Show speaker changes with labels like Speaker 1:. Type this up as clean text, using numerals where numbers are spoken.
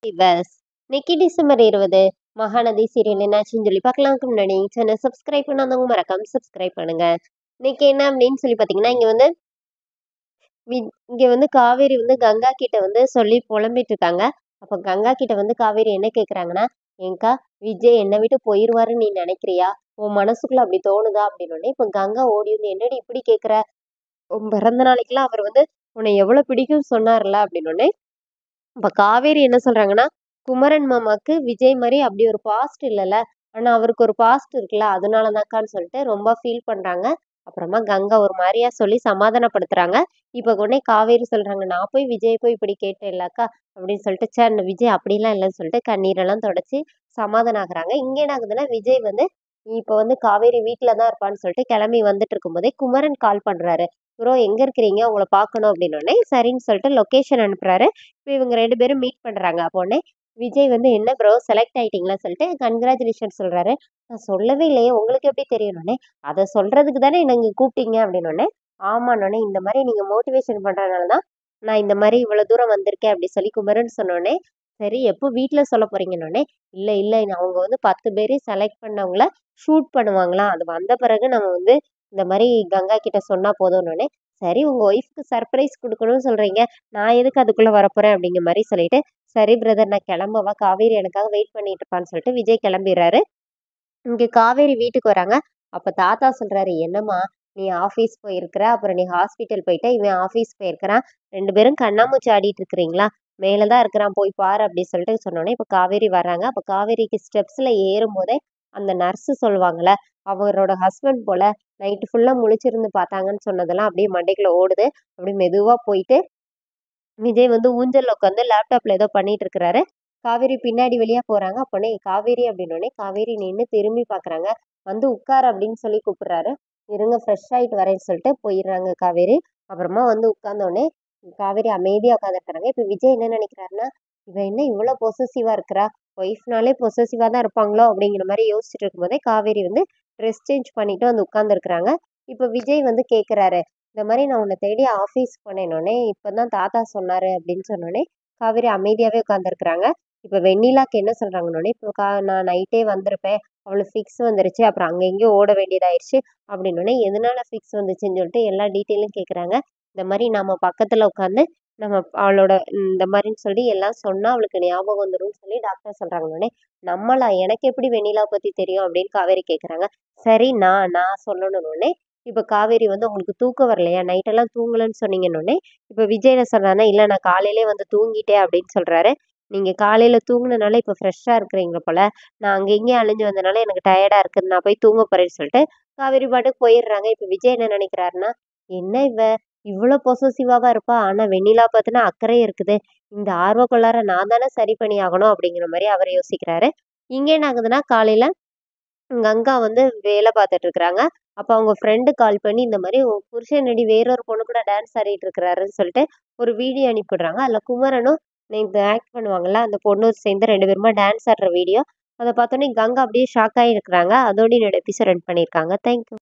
Speaker 1: Viewers இன்னைக்கு December 20 Mahanadi serial என்னாச்சுன்னு சொல்லி பார்க்கலாம்க்கு முன்னாடி சேனல் சப்ஸ்கிரைப் பண்ணாதவங்க மறக்காம சப்ஸ்கிரைப் பண்ணுங்க. இன்னைக்கு என்ன அப்படின்னு சொல்லி பார்த்தீங்கன்னா, இங்க வந்து காவேரி வந்து கங்கா கிட்ட வந்து சொல்லி புலம்பிட்டு இருக்காங்க. அப்ப கங்கா கிட்ட வந்து காவேரி என்ன கேக்குறாங்கன்னா, ஏங்கா விஜய் என்னை விட்டு போயிருவாருன்னு நீ நினைக்கிறியா? உன் மனசுக்குள்ள அப்படி தோணுதா அப்படின்னு உடனே இப்ப கங்கா ஓடி வந்து என்னடி இப்படி கேக்குற? உன் பிறந்த நாளைக்கெல்லாம் அவர் வந்து உன்னை எவ்வளவு பிடிக்கும் சொன்னார்ல அப்படின்னு உடனே அப்ப காவேரி என்ன சொல்றாங்கன்னா, குமரன் மாமாக்கு விஜய் மாரி அப்படி ஒரு பாஸ்ட் இல்லல்ல. ஆனா அவருக்கு ஒரு பாஸ்ட் இருக்குல்ல. அதனாலதான்க்கான்னு சொல்லிட்டு ரொம்ப ஃபீல் பண்றாங்க. அப்புறமா கங்கா ஒரு மாரியா சொல்லி சமாதானப்படுத்துறாங்க. இப்ப உடனே காவேரி சொல்றாங்க, "நான் போய் விஜய போய் இப்படி கேட்டேன்ல அக்கா" அப்படின்னு சொல்லிட்டு, ச்சே அந்த விஜய் அப்படிலாம் இல்லன்னு சொல்லிட்டு கண்ணீரெல்லாம் தொடச்சு சமாதானம் ஆகுறாங்க. இங்க என்ன ஆகுதுன்னா, விஜய் வந்து இப்ப வந்து காவேரி வீட்ல தான் இருப்பான்னு சொல்லிட்டு கிளம்பி வந்துட்டு இருக்கும்போதே குமரன் கால் பண்றாரு. "ப்ரோ எங்க இருக்கிறீங்க? உங்கள பார்க்கணும்" அப்படின்னோனே, சரின்னு சொல்லிட்டு லொகேஷன் அனுப்புறாரு. இப்ப இவங்க 2 பேரும் மீட் பண்றாங்க. அப்ப உடனே விஜய் வந்து, "என்ன ப்ரோ செலக்ட் ஆயிட்டீங்களான்னு" சொல்லிட்டு கங்ராச்சுலேஷன் சொல்றாரு. "நான் சொல்லவே இல்லையே! உங்களுக்கு எப்படி தெரியும்னோனே?" "அத சொல்றதுக்கு தானே என்ன இங்க கூப்பிட்டீங்க" அப்படின்னோனே, ஆமான்னோனே, "இந்த மாரி நீங்க மோட்டிவேஷன் பண்றதுனால தான் நான் இந்த மாரி இவ்வளோ தூரம் வந்திருக்கேன்" அப்படி சொல்லி குமரன் சொன்னோனே, "சரி எப்போ வீட்ல சொல்ல போறீங்கன்னோனே?" "இல்ல, இல்ல அவங்க வந்து 10 பேரையும் செலக்ட் பண்ணவங்கள ஷூட் பண்ணுவாங்களாம். அது வந்த பிறகு நம்ம வந்து இந்த மாரி கங்கா கிட்ட சொன்னா போதும்ன்னோனே, சரி உங்க ஒய்ஃப்க்கு சர்ப்ரைஸ் குடுக்கணும்னு சொல்றீங்க. நான் எதுக்கு அதுக்குள்ள வரப்போறேன் அப்படிங்கிற மாரி சொல்லிட்டு, "சரி பிரதர் நான் கிளம்பவா? காவேரி எனக்காக வெயிட் பண்ணிட்டு இருப்பான்னு" சொல்லிட்டு விஜய் கிளம்பிர்றாரு. இங்க காவேரி வீட்டுக்கு வராங்க. அப்ப தாத்தா சொல்றாரு, "என்னம்மா நீ ஆஃபீஸ் போயிருக்கிற, அப்புறம் நீ ஹாஸ்பிட்டல் போயிட்ட, இவன் ஆஃபீஸ் போயிருக்கிறான். 2 பேரும் கண்ணாமூச்சி ஆடிட்டு இருக்கிறீங்களா? மேல தான் இருக்கிறான் போய் பாரு" அப்படி சொல்லிட்டு சொன்னோனே, இப்ப காவேரி வர்றாங்க. அப்ப காவேரிக்கு ஸ்டெப்ஸ்ல ஏறும்போதே அந்த நர்ஸ் சொல்லுவாங்கல்ல, அவரோட ஹஸ்பண்ட் போல நைட்டு ஃபுல்லா முழிச்சிருந்து பார்த்தாங்கன்னு சொன்னதெல்லாம் அப்படியே மண்டைக்குள்ள ஓடுது. அப்படியே மெதுவா போயிட்டு விஜய் வந்து ஊஞ்சல்ல உட்காந்து லேப்டாப்ல ஏதோ பண்ணிட்டு இருக்கிறாரு. காவேரி பின்னாடி வழியா போறாங்க. அப்போனே காவேரி அப்படின்னோனே, காவேரி நின்னு திரும்பி பார்க்குறாங்க. வந்து உட்காரு அப்படின்னு சொல்லி கூப்பிடுறாரு. இருங்க ஃப்ரெஷ் ஆயிட்டு வரேன்னு சொல்லிட்டு போயிடுறாங்க காவேரி. அப்புறமா வந்து உட்கார்ந்தோனே காவேரி அமைதியா உட்காந்துருக்காங்க. இப்ப விஜய் என்ன நினைக்கிறாருன்னா, இவ என்ன இவ்வளோ பொசசிவா இருக்கிறா? ஒய்ஃப்னாலே பொசசிவா தான் இருப்பாங்களோ அப்படிங்கிற மாரி யோசிச்சுட்டு இருக்கும்போதே காவேரி வந்து ட்ரெஸ் சேஞ்ச் பண்ணிட்டு வந்து உட்கார்ந்துருக்காங்க. இப்ப விஜய் வந்து கேட்கிறாரு. இந்த மாரி நான் உன்ன தேடி ஆஃபீஸ் போனேன்னோனே, இப்பதான் தாத்தா சொன்னாரு அப்படின்னு சொன்னோனே, காவேரி அமைதியாவே உட்கார்ந்துருக்காங்க. இப்ப வெண்ணிலாக்கு என்ன சொல்றாங்கன்னோனே, இப்போ நான் நைட்டே வந்திருப்பேன். அவளுக்கு ஃபிக்ஸ் வந்துருச்சு. அப்புறம் அங்க இங்கேயும் ஓட வேண்டியதாயிருச்சு. அப்படின்னோனே, எதனால ஃபிக்ஸ் வந்துச்சுன்னு சொல்லிட்டு எல்லா டீட்டெயிலும் கேட்குறாங்க. இந்த மாரி நம்ம பக்கத்துல உட்காந்து நம்ம அவளோட இந்த மாரின்னு சொல்லி எல்லாம் சொன்னா அவளுக்கு ஞாபகம் வந்துரும்னு சொல்லி டாக்டர் சொல்றாங்கன்னோனே, நம்மளா? எனக்கு எப்படி வெண்ணிலாவ பத்தி தெரியும்? அப்படின்னு காவேரி கேட்குறாங்க. சரி நான் சொல்லணும்னோனே, இப்ப காவேரி வந்து உங்களுக்கு தூக்கம் வரலையா? நைட்டெல்லாம் தூங்கலன்னு சொன்னீங்கன்னோனே, இப்ப விஜய் என்ன சொல்றாருன்னா, "இல்ல நான் காலையிலயே வந்து தூங்கிட்டேன்" அப்படின்னு சொல்றாரு. "நீங்க காலையில தூங்குனனால இப்ப ஃப்ரெஷ்ஷா இருக்கிறீங்க போல. நான் அங்க இங்கேயும் அலைஞ்சு வந்தனால எனக்கு டயர்டா இருக்குது. நான் போய் தூங்க போறேன்னு" சொல்லிட்டு காவேரி பாட்டுக்கு போயிடுறாங்க. இப்ப விஜய் என்ன நினைக்கிறாருன்னா, "என்ன இவ இவ்ளோ பொசசிவாவா இருப்பா? ஆனா வெண்ணிலா பாத்துன்னா அக்கறையே இருக்குது. இந்த ஆர்வ கோளாற நான் தானே சரி பண்ணி ஆகணும்" அப்படிங்கிற மாரி அவர் யோசிக்கிறாரு. இங்க என்ன ஆகுதுன்னா, காலையில கங்கா வந்து வேலை பார்த்துட்டு இருக்கிறாங்க. அப்ப அவங்க ஃப்ரெண்டு கால் பண்ணி, இந்த மாரி உன் புருஷன் வேறொரு பொண்ணு கூட டான்ஸ் ஆடிட்டு இருக்கிறாருன்னு சொல்லிட்டு ஒரு வீடியோ அனுப்பிவிடுறாங்க. அதுல குமரனும் நேத்து ஆக்ட் பண்ணுவாங்கல்ல, அந்த பொண்ணும் சேர்ந்து 2 பேருமா டான்ஸ் ஆடுற வீடியோ. அத பார்த்தோனே கங்கா அப்படியே ஷாக் ஆகி இருக்கிறாங்க. அதோட என்னோட எபிசோட் எண்ட் பண்ணியிருக்காங்க. Thank you.